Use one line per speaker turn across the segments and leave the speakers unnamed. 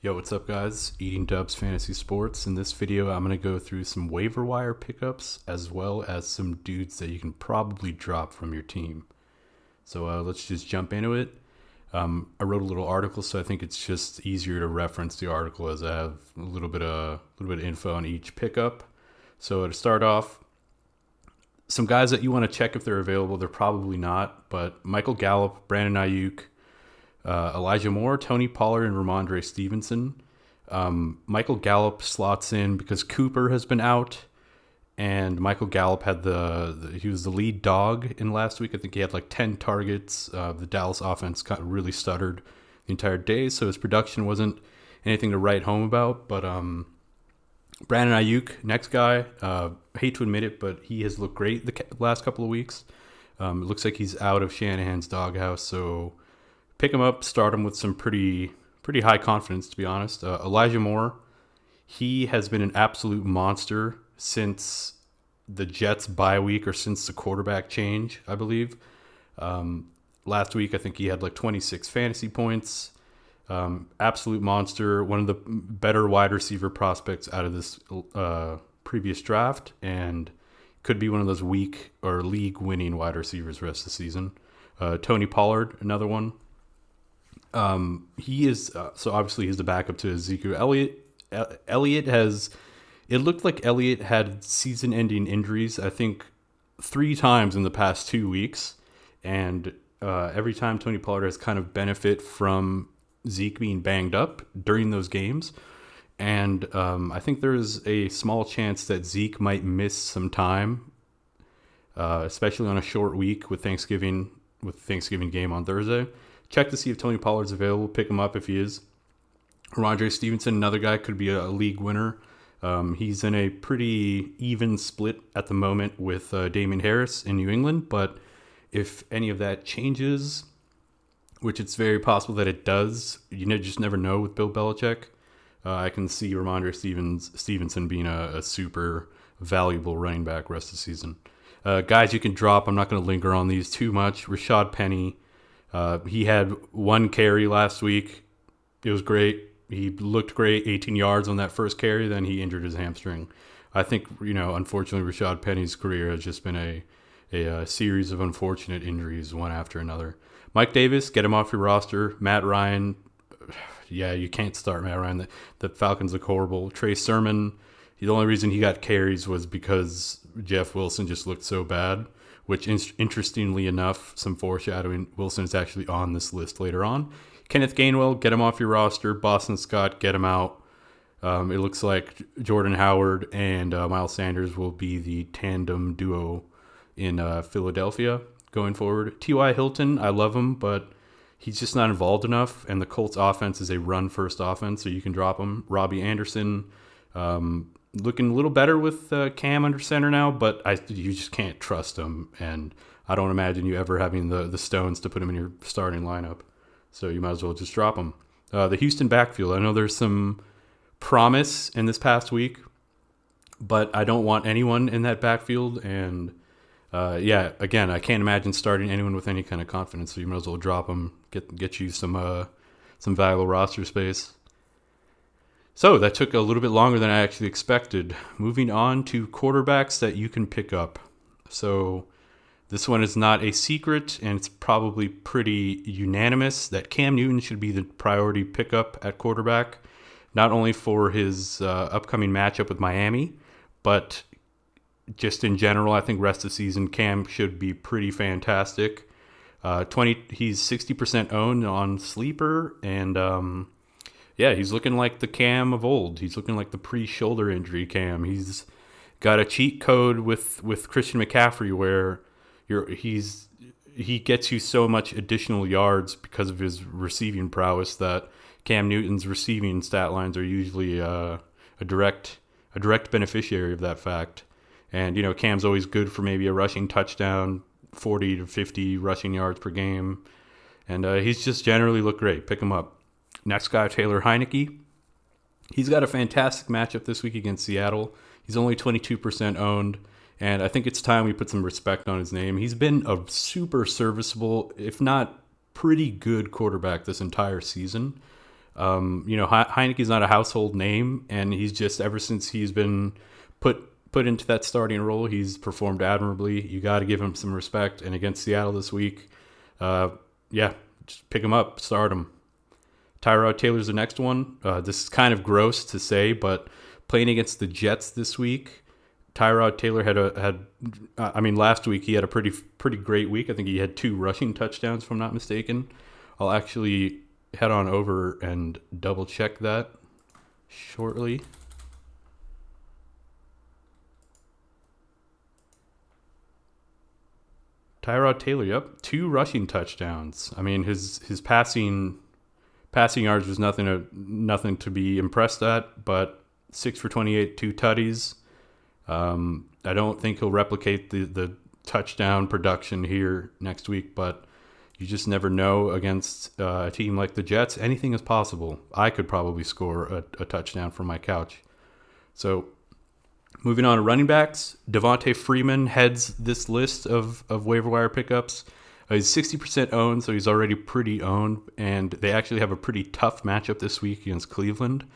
Yo, what's up, guys? Eating Dubs Fantasy Sports. In this video, I'm going to go through some waiver wire pickups as well as some dudes that you can probably drop from your team. So let's just jump into it. I wrote a little article, so I think it's just easier to reference the article as I have a little bit of info on each pickup. So to start off, some guys that you want to check if they're available. They're probably not, but Michael Gallup, Brandon Ayuk, Elijah Moore, Tony Pollard, and Ramondre Stevenson. Michael Gallup slots in because Cooper has been out, and Michael Gallup had he was the lead dog in last week. I think he had like 10 targets. The Dallas offense really stuttered the entire day, so his production wasn't anything to write home about. But Brandon Ayuk, next guy, hate to admit it, but he has looked great the last couple of weeks. It looks like he's out of Shanahan's doghouse, so pick him up, start him with some pretty high confidence, to be honest. Elijah Moore, he has been an absolute monster since the Jets bye week or since the quarterback change, I believe. Last week, I think he had like 26 fantasy points. Absolute monster, one of the better wide receiver prospects out of this previous draft, and could be one of those week or league winning wide receivers the rest of the season. Tony Pollard, another one. He is so obviously he's the backup to Ezekiel Elliott. It looked like Elliott had season-ending injuries, I think 3 times in the past 2 weeks, and every time Tony Pollard has kind of benefit from Zeke being banged up during those games. And I think there's a small chance that Zeke might miss some time, especially on a short week with Thanksgiving game on Thursday. Check to see if Tony Pollard's available. Pick him up if he is. Ramondre Stevenson, another guy, could be a league winner. He's in a pretty even split at the moment with Damian Harris in New England, but if any of that changes, which it's very possible that it does, just never know with Bill Belichick. I can see Ramondre Stevenson being a super valuable running back rest of the season. Guys you can drop, I'm not going to linger on these too much. Rashad Penny, he had 1 carry last week. It was great. He looked great, 18 yards on that first carry. Then he injured his hamstring. I think, unfortunately, Rashad Penny's career has just been a series of unfortunate injuries, one after another. Mike Davis, get him off your roster. Matt Ryan, yeah, you can't start Matt Ryan. The Falcons look horrible. Trey Sermon, the only reason he got carries was because Jeff Wilson just looked so bad, which interestingly enough, some foreshadowing, Wilson is actually on this list later on. Kenneth Gainwell, get him off your roster. Boston Scott, get him out. It looks like Jordan Howard and Miles Sanders will be the tandem duo in Philadelphia going forward. T.Y. Hilton, I love him, but he's just not involved enough, and the Colts offense is a run-first offense, so you can drop him. Robbie Anderson, looking a little better with Cam under center now, but you just can't trust him, and I don't imagine you ever having the stones to put him in your starting lineup, so you might as well just drop him. The Houston backfield, I know there's some promise in this past week, but I don't want anyone in that backfield, and again, I can't imagine starting anyone with any kind of confidence, so you might as well drop them, get you some valuable roster space. So that took a little bit longer than I actually expected. Moving on to quarterbacks that you can pick up. So this one is not a secret, and it's probably pretty unanimous that Cam Newton should be the priority pickup at quarterback, not only for his upcoming matchup with Miami, but just in general. I think rest of the season Cam should be pretty fantastic. He's 60% owned on Sleeper, and he's looking like the Cam of old. He's looking like the pre-shoulder injury Cam. He's got a cheat code with Christian McCaffrey where he gets you so much additional yards because of his receiving prowess that Cam Newton's receiving stat lines are usually a direct beneficiary of that fact. And, Cam's always good for maybe a rushing touchdown, 40 to 50 rushing yards per game. And he's just generally looked great. Pick him up. Next guy, Taylor Heineke. He's got a fantastic matchup this week against Seattle. He's only 22% owned. And I think it's time we put some respect on his name. He's been a super serviceable, if not pretty good quarterback this entire season. Heineke's not a household name, and he's just ever since he's been put into that starting role, he's performed admirably. You got to give him some respect. And against Seattle this week, just pick him up, start him. Tyrod Taylor's the next one. This is kind of gross to say, but playing against the Jets this week, Tyrod Taylor last week he had a pretty great week. I think he had 2 rushing touchdowns, if I'm not mistaken. I'll actually head on over and double check that shortly. Tyrod Taylor, yep, 2 rushing touchdowns. I mean, his passing yards was nothing to be impressed at, but 6 for 28, 2 tutties. I don't think he'll replicate the touchdown production here next week, but you just never know against a team like the Jets. Anything is possible. I could probably score a touchdown from my couch. So moving on to running backs, Devontae Freeman heads this list of waiver wire pickups. He's 60% owned, so he's already pretty owned, and they actually have a pretty tough matchup this week against Cleveland.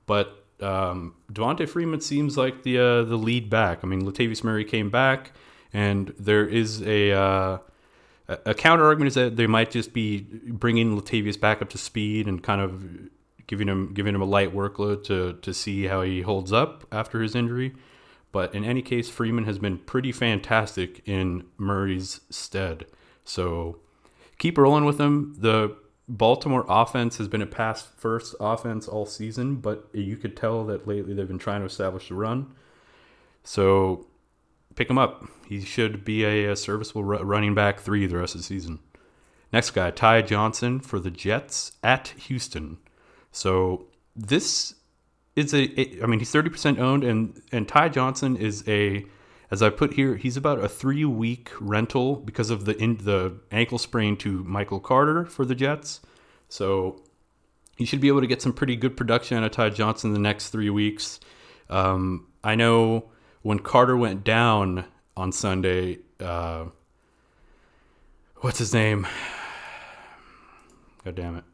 But Devontae Freeman seems like the lead back. I mean, Latavius Murray came back, and there is a counter argument is that they might just be bringing Latavius back up to speed and kind of giving him a light workload to see how he holds up after his injury. But in any case, Freeman has been pretty fantastic in Murray's stead. So keep rolling with him. The Baltimore offense has been a pass-first offense all season, but you could tell that lately they've been trying to establish the run. So pick him up. He should be a serviceable running back 3 the rest of the season. Next guy, Ty Johnson for the Jets at Houston. So this is he's 30% owned, and Ty Johnson is as I put here, he's about a 3-week rental because of the ankle sprain to Michael Carter for the Jets. So he should be able to get some pretty good production out of Ty Johnson the next 3 weeks. I know when Carter went down on Sunday, what's his name? God damn it.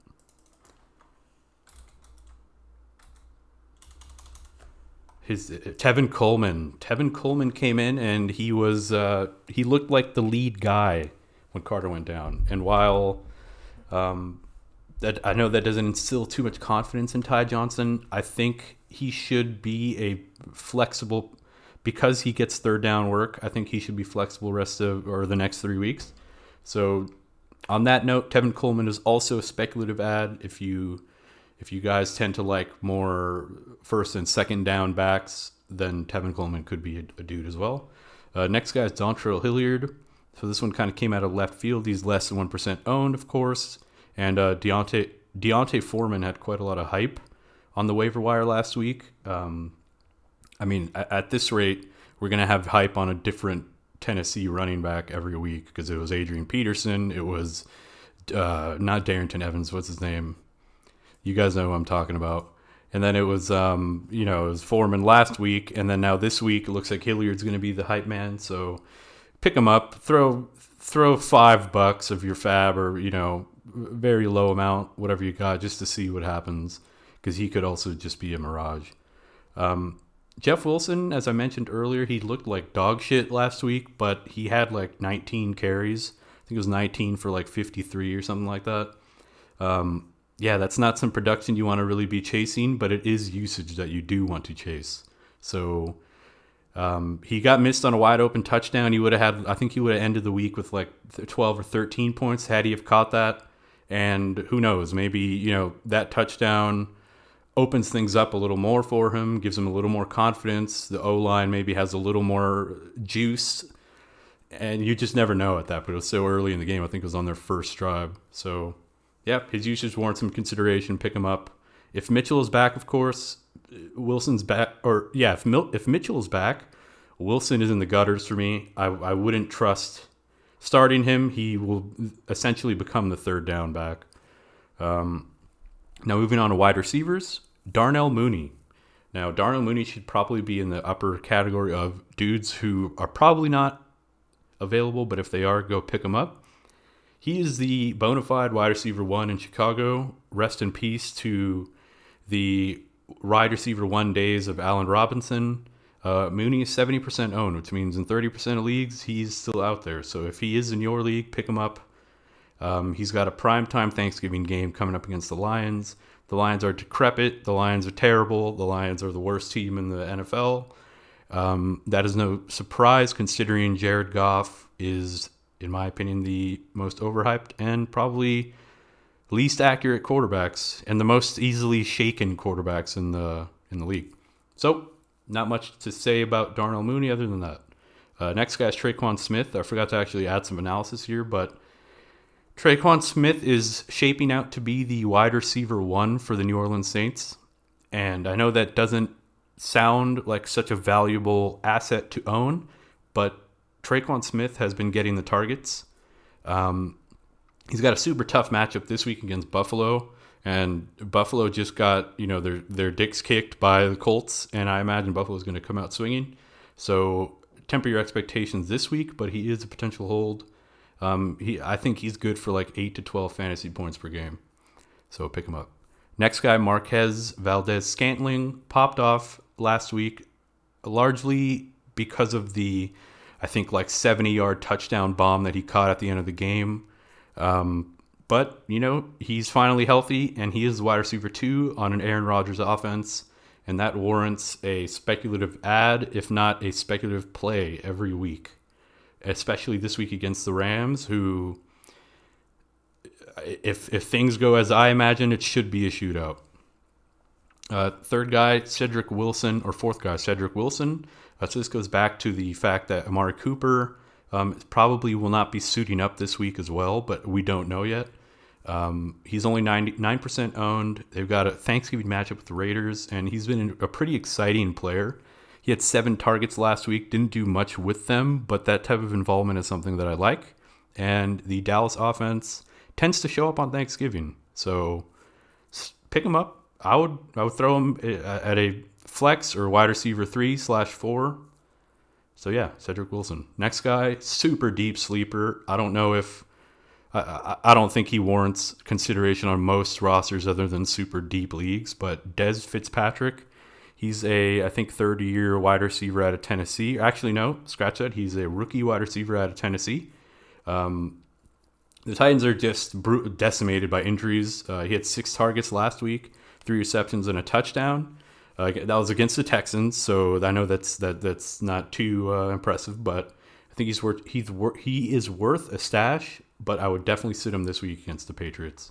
Tevin Coleman. Tevin Coleman came in and he looked like the lead guy when Carter went down. And while that I know that doesn't instill too much confidence in Ty Johnson, I think he should be a flexible because he gets third down work. I think he should be flexible the next 3 weeks. So on that note, Tevin Coleman is also a speculative ad if you guys tend to like more first and second down backs, then Tevin Coleman could be a dude as well. Next guy is Dontrell Hilliard. So this one kind of came out of left field. He's less than 1% owned, of course. And Deontay Foreman had quite a lot of hype on the waiver wire last week. At this rate, we're going to have hype on a different Tennessee running back every week because it was Adrian Peterson. It was not Darrington Evans. What's his name? You guys know who I'm talking about. And then it was, it was Foreman last week. And then now this week, it looks like Hilliard's going to be the hype man. So pick him up, throw $5 of your fab or, very low amount, whatever you got, just to see what happens. Because he could also just be a mirage. Jeff Wilson, as I mentioned earlier, he looked like dog shit last week, but he had like 19 carries. I think it was 19 for like 53 or something like that. That's not some production you want to really be chasing, but it is usage that you do want to chase. So he got missed on a wide open touchdown. He would have ended the week with like 12 or 13 points had he have caught that. And who knows, maybe, that touchdown opens things up a little more for him, gives him a little more confidence. The O-line maybe has a little more juice. And you just never know at that, but it was so early in the game. I think it was on their first drive. So his usage warrants some consideration. Pick him up. If Mitchell is back, of course, Wilson's back. Or if Mitchell is back, Wilson is in the gutters for me. I wouldn't trust starting him. He will essentially become the third down back. Now moving on to wide receivers, Darnell Mooney. Now Darnell Mooney should probably be in the upper category of dudes who are probably not available, but if they are, go pick him up. He is the bona fide wide receiver 1 in Chicago. rest in peace to the wide receiver 1 days of Allen Robinson. Mooney is 70% owned, which means in 30% of leagues, he's still out there. So if he is in your league, pick him up. He's got a primetime Thanksgiving game coming up against the Lions. The Lions are decrepit. The Lions are terrible. The Lions are the worst team in the NFL. That is no surprise considering Jared Goff is, in my opinion, the most overhyped and probably least accurate quarterbacks and the most easily shaken quarterbacks in the league. So, not much to say about Darnell Mooney other than that. Next guy is Tre'Quan Smith. I forgot to actually add some analysis here, but Tre'Quan Smith is shaping out to be the wide receiver 1 for the New Orleans Saints. And I know that doesn't sound like such a valuable asset to own, but Tre'Quan Smith has been getting the targets. He's got a super tough matchup this week against Buffalo, and Buffalo just got their dicks kicked by the Colts, and I imagine Buffalo's going to come out swinging. So temper your expectations this week, but he is a potential hold. I think he's good for like 8 to 12 fantasy points per game, so pick him up. Next guy, Marquez Valdez-Scantling, popped off last week, largely because of the, I think, like 70-yard touchdown bomb that he caught at the end of the game. But, he's finally healthy, and he is the wide receiver 2 on an Aaron Rodgers offense, and that warrants a speculative ad, if not a speculative play, every week, especially this week against the Rams, who, if things go as I imagine, it should be a shootout. Third guy, Cedric Wilson, or fourth guy, Cedric Wilson. So this goes back to the fact that Amari Cooper probably will not be suiting up this week as well, but we don't know yet. He's only 99% owned. They've got a Thanksgiving matchup with the Raiders, and he's been a pretty exciting player. He had 7 targets last week, didn't do much with them, but that type of involvement is something that I like. And the Dallas offense tends to show up on Thanksgiving, so pick him up. I would throw him at a flex or wide receiver 3/4. So yeah, Cedric Wilson. Next guy, super deep sleeper. I don't know if I don't think he warrants consideration on most rosters other than super deep leagues, but Dez Fitzpatrick. He's I think, third-year wide receiver out of Tennessee. Actually, no, scratch that. He's a rookie wide receiver out of Tennessee. The Titans are just decimated by injuries. He had 6 targets last week, 3 receptions and a touchdown. That was against the Texans, so I know that's not too impressive, but I think he is worth a stash. But I would definitely sit him this week against the Patriots.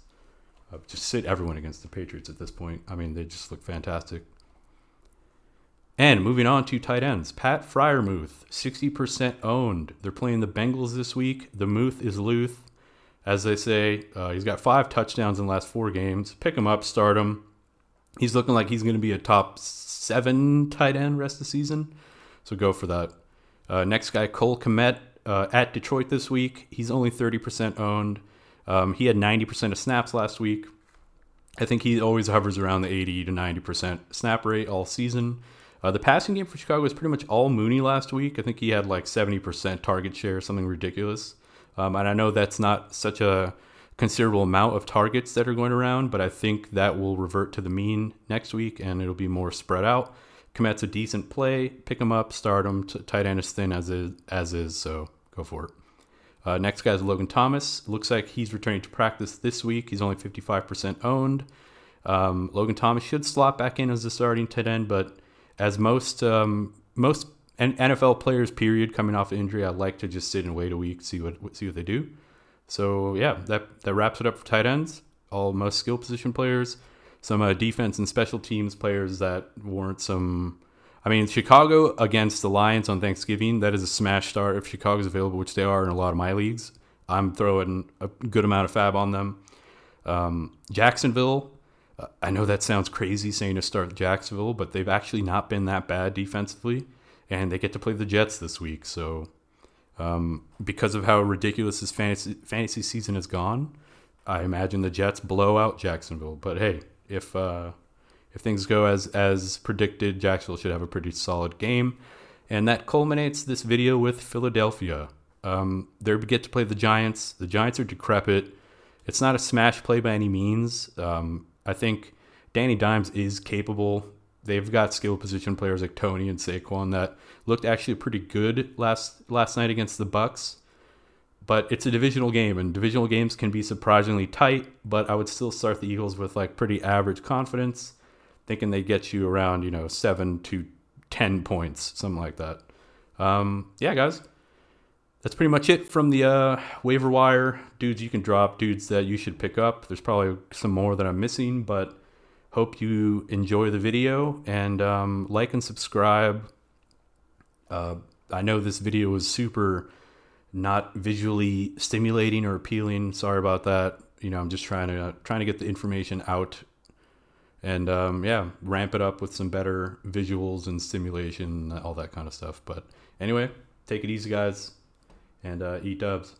Just sit everyone against the Patriots at this point. I mean, they just look fantastic. And moving on to tight ends, Pat Freiermuth, 60% owned. They're playing the Bengals this week. The Muth is Luth, as they say. He's got 5 touchdowns in the last 4 games. Pick him up, start him. He's looking like he's going to be a top 7 tight end rest of the season, so go for that. Next guy, Cole Kmet, at Detroit this week. He's only 30% owned. He had 90% of snaps last week. I think he always hovers around the 80 to 90% snap rate all season. The passing game for Chicago was pretty much all Mooney last week. I think he had like 70% target share, something ridiculous. And I know that's not such a considerable amount of targets that are going around, but I think that will revert to the mean next week and it'll be more spread out. Komet's a decent play. Pick him up, start him. Tight end is thin as is, so go for it. Next guy is Logan Thomas. Looks like he's returning to practice this week. He's only 55% owned. Logan Thomas should slot back in as a starting tight end, but as most NFL players, period, coming off injury, I like to just sit and wait a week, see what they do. So yeah, that wraps it up for tight ends. All most skill position players, some defense and special teams players that warrant some. I mean, Chicago against the Lions on Thanksgiving, that is a smash start. If Chicago's available, which they are in a lot of my leagues, I'm throwing a good amount of fab on them. Jacksonville, I know that sounds crazy saying to start Jacksonville, but they've actually not been that bad defensively, and they get to play the Jets this week. So because of how ridiculous this fantasy season has gone, I imagine the Jets blow out Jacksonville. But hey, if things go as predicted, Jacksonville should have a pretty solid game. And that culminates this video with Philadelphia. They get to play the Giants. The Giants are decrepit. It's not a smash play by any means. I think Danny Dimes is capable. They've got skill position players like Tony and Saquon that looked actually pretty good last night against the Bucks. But it's a divisional game, and divisional games can be surprisingly tight. But I would still start the Eagles with like pretty average confidence, thinking they get you around 7 to 10 points, something like that. Yeah, guys, that's pretty much it from the waiver wire. Dudes you can drop, dudes that you should pick up. There's probably some more that I'm missing, but hope you enjoy the video, and like and subscribe. I know this video was super not visually stimulating or appealing. Sorry about that. I'm just trying to get the information out, and ramp it up with some better visuals and stimulation, all that kind of stuff. But anyway, take it easy, guys, and eat dubs.